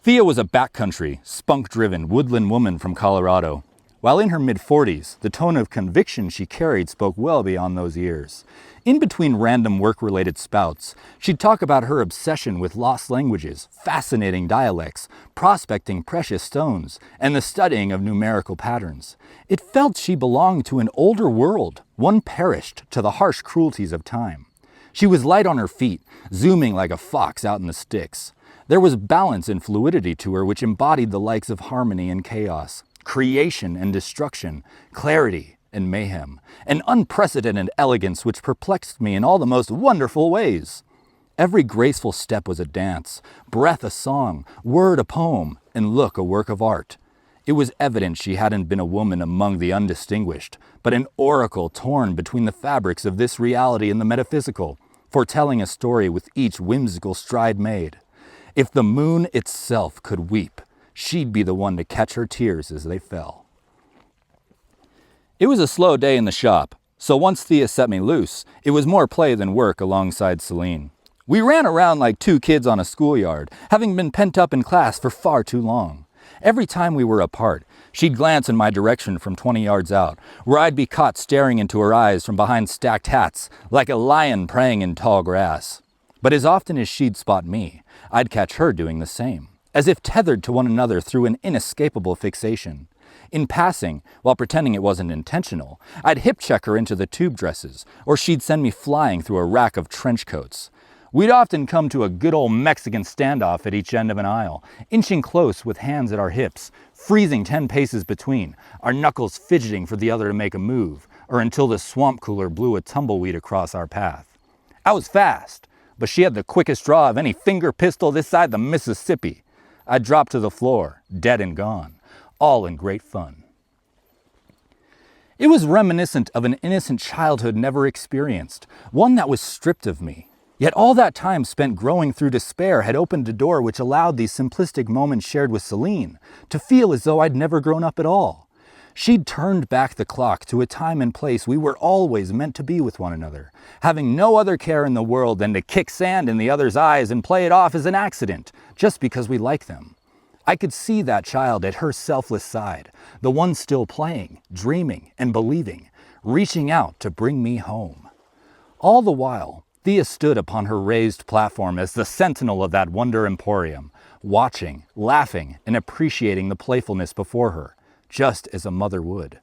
Thea was a backcountry, spunk-driven woodland woman from Colorado. While in her mid-40s, the tone of conviction she carried spoke well beyond those years. In between random work-related spouts, she'd talk about her obsession with lost languages, fascinating dialects, prospecting precious stones, and the studying of numerical patterns. It felt she belonged to an older world, one perished to the harsh cruelties of time. She was light on her feet, zooming like a fox out in the sticks. There was balance and fluidity to her which embodied the likes of harmony and chaos, creation and destruction, clarity and mayhem, an unprecedented elegance which perplexed me in all the most wonderful ways. Every graceful step was a dance, breath a song, word a poem, and look a work of art. It was evident she hadn't been a woman among the undistinguished, but an oracle torn between the fabrics of this reality and the metaphysical, foretelling a story with each whimsical stride made. If the moon itself could weep, she'd be the one to catch her tears as they fell. It was a slow day in the shop, so once Thea set me loose, it was more play than work alongside Celine. We ran around like two kids on a schoolyard, having been pent up in class for far too long. Every time we were apart, she'd glance in my direction from 20 yards out, where I'd be caught staring into her eyes from behind stacked hats, like a lion preying in tall grass. But as often as she'd spot me, I'd catch her doing the same, as if tethered to one another through an inescapable fixation. In passing, while pretending it wasn't intentional, I'd hip-check her into the tube dresses, or she'd send me flying through a rack of trench coats. We'd often come to a good old Mexican standoff at each end of an aisle, inching close with hands at our hips, freezing 10 paces between, our knuckles fidgeting for the other to make a move, or until the swamp cooler blew a tumbleweed across our path. I was fast, but she had the quickest draw of any finger pistol this side the Mississippi. I dropped to the floor, dead and gone, all in great fun. It was reminiscent of an innocent childhood never experienced, one that was stripped of me. Yet all that time spent growing through despair had opened a door which allowed these simplistic moments shared with Celine to feel as though I'd never grown up at all. She'd turned back the clock to a time and place we were always meant to be with one another, having no other care in the world than to kick sand in the other's eyes and play it off as an accident, just because we like them. I could see that child at her selfless side, the one still playing, dreaming, and believing, reaching out to bring me home. All the while, Thea stood upon her raised platform as the sentinel of that wonder emporium, watching, laughing, and appreciating the playfulness before her, just as a mother would.